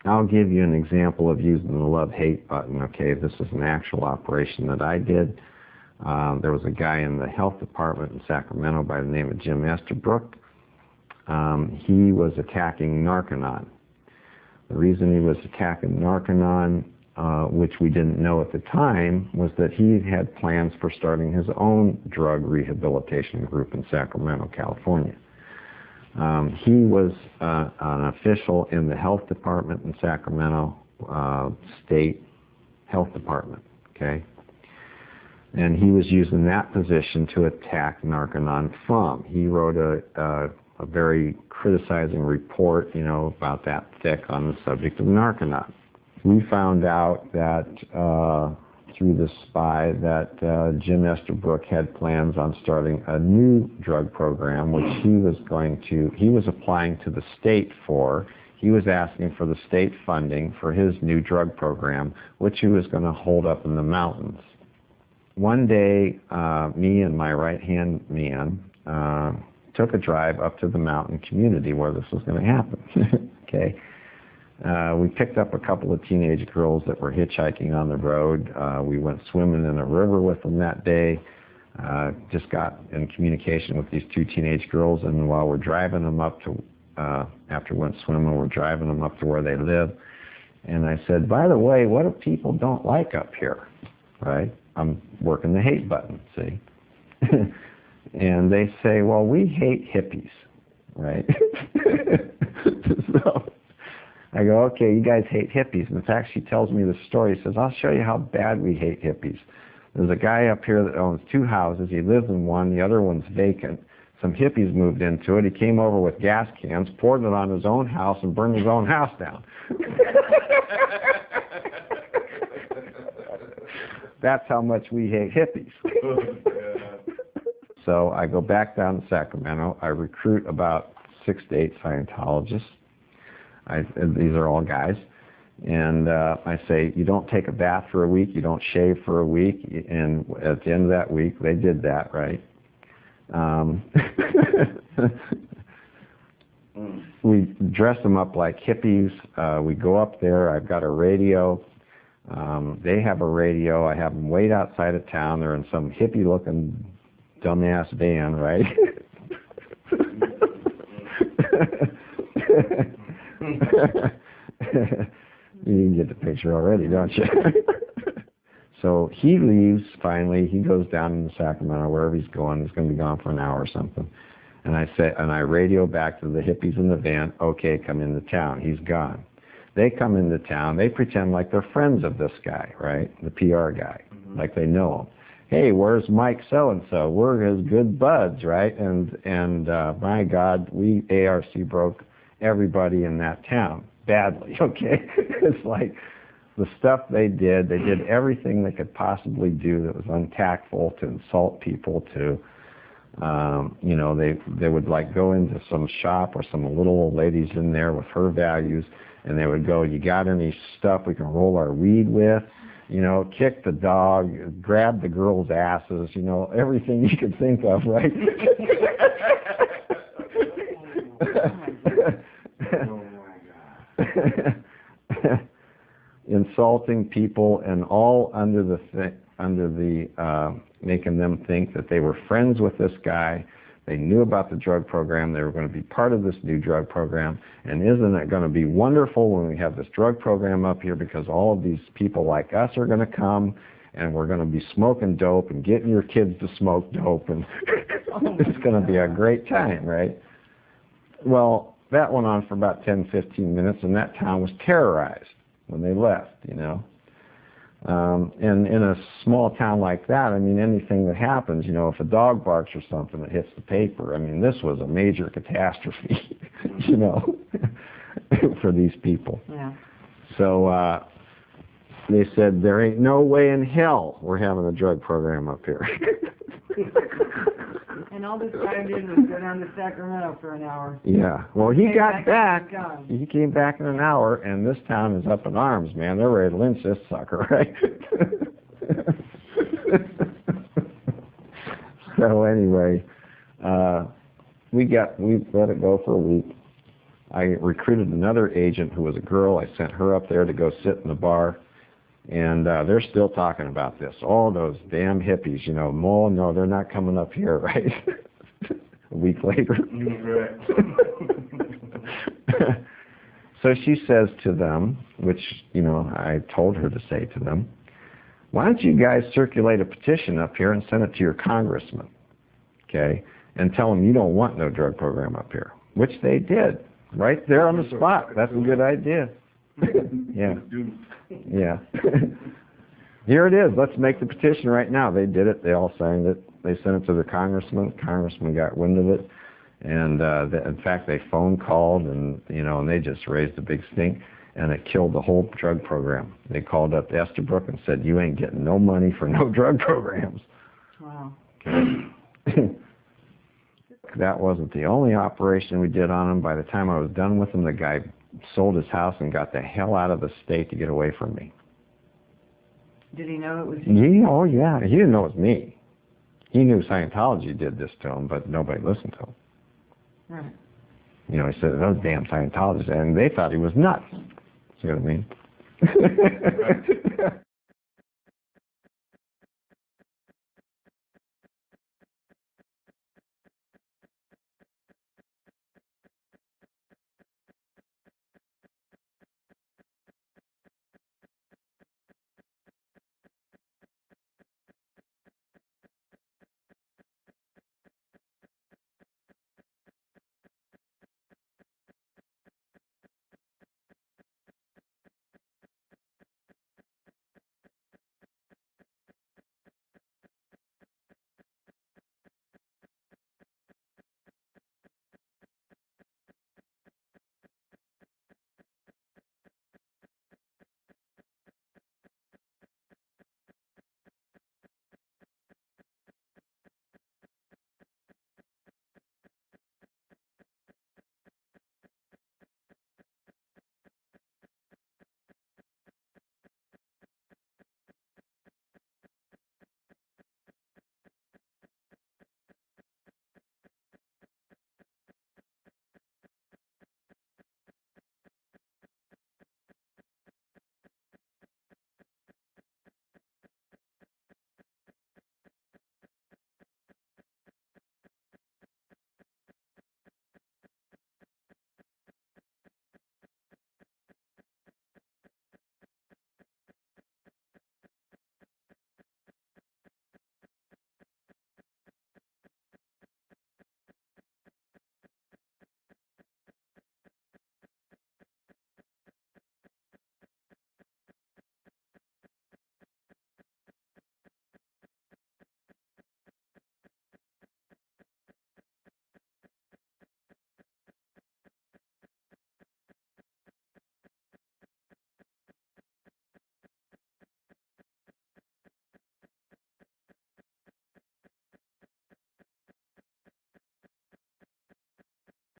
I'll give you an example of using the love-hate button. Okay, this is an actual operation that I did. There was a guy in the health department in Sacramento by the name of Jim Estabrook. He was attacking Narconon. The reason he was attacking Narconon, which we didn't know at the time, was that he had plans for starting his own drug rehabilitation group in Sacramento, California. He was an official in the health department in Sacramento, state health department, okay? And he was using that position to attack Narconon from. He wrote a very criticizing report, you know, about that thick on the subject of Narconon. We found out that through the spy that Jim Estabrook had plans on starting a new drug program, which he was applying to the state for. He was asking for the state funding for his new drug program, which he was going to hold up in the mountains. One day, me and my right-hand man took a drive up to the mountain community where this was going to happen. Okay. We picked up a couple of teenage girls that were hitchhiking on the road. We went swimming in a river with them that day. Just got in communication with these two teenage girls, and while we're driving them up to, after we went swimming, we're driving them up to where they live. And I said, by the way, what if people don't like up here, right? I'm working the hate button, see? And they say, well, we hate hippies, right? So I go, okay, you guys hate hippies. In fact, she tells me the story. She says, I'll show you how bad we hate hippies. There's a guy up here that owns 2 houses. He lives in one. The other one's vacant. Some hippies moved into it. He came over with gas cans, poured it on his own house, and burned his own house down. That's how much we hate hippies. So I go back down to Sacramento. I recruit about 6 to 8 Scientologists. These are all guys. And I say, you don't take a bath for a week, you don't shave for a week, and at the end of that week, they did that, right? We dress them up like hippies. We go up there. I've got a radio. They have a radio. I have them wait outside of town. They're in some hippie-looking dumbass van, right? You can get the picture already, don't you? So he leaves finally. He goes down into Sacramento, wherever he's going. He's going to be gone for an hour or something. And I radio back to the hippies in the van, okay, come into town. He's gone. They come into town. They pretend like they're friends of this guy, right? The PR guy, like they know him. Hey, where's Mike so-and-so? We're his good buds, right? And my God, we ARC broke everybody in that town badly, okay? It's like the stuff they did everything they could possibly do that was untactful, to insult people, to, you know, they would like go into some shop or some little old lady's in there with her values, and they would go, you got any stuff we can roll our weed with? You know, kick the dog, grab the girls' asses, you know, everything you could think of, right? Oh my God. Insulting people, and all under the making them think that they were friends with this guy. They knew about the drug program. They were going to be part of this new drug program. And isn't it going to be wonderful when we have this drug program up here, because all of these people like us are going to come, and we're going to be smoking dope and getting your kids to smoke dope, and it's going to be a great time, right? Well, that went on for about 10, 15 minutes, and that town was terrorized when they left, you know. And in a small town like that, I mean, anything that happens, you know, if a dog barks or something that hits the paper, I mean, this was a major catastrophe, you know, for these people. Yeah. So they said, there ain't no way in hell we're having a drug program up here. And all this guy did was go down to Sacramento for an hour. Yeah. Well, he got back. He came back in an hour, and this town is up in arms, man. They're ready to lynch this sucker, right? So anyway, we let it go for a week, I recruited another agent who was a girl. I sent her up there to go sit in the bar. And they're still talking about this. All those damn hippies, you know, no, they're not coming up here, right? A week later. So she says to them, which, you know, I told her to say to them, why don't you guys circulate a petition up here and send it to your congressman, okay, and tell them you don't want no drug program up here, which they did, right there on the spot. That's a good idea. Yeah. Yeah. Here it is. Let's make the petition right now. They did it. They all signed it. They sent it to the congressman. The congressman got wind of it. And in fact, they phone called and, you know, and they just raised a big stink. And it killed the whole drug program. They called up Estabrook and said, you ain't getting no money for no drug programs. Wow. Okay. That wasn't the only operation we did on him. By the time I was done with him, the guy sold his house and got the hell out of the state to get away from me. Did he know it was you? Yeah, oh yeah. He didn't know it was me. He knew Scientology did this to him, but nobody listened to him. Right. You know, he said, those damn Scientologists, and they thought he was nuts. See what I mean?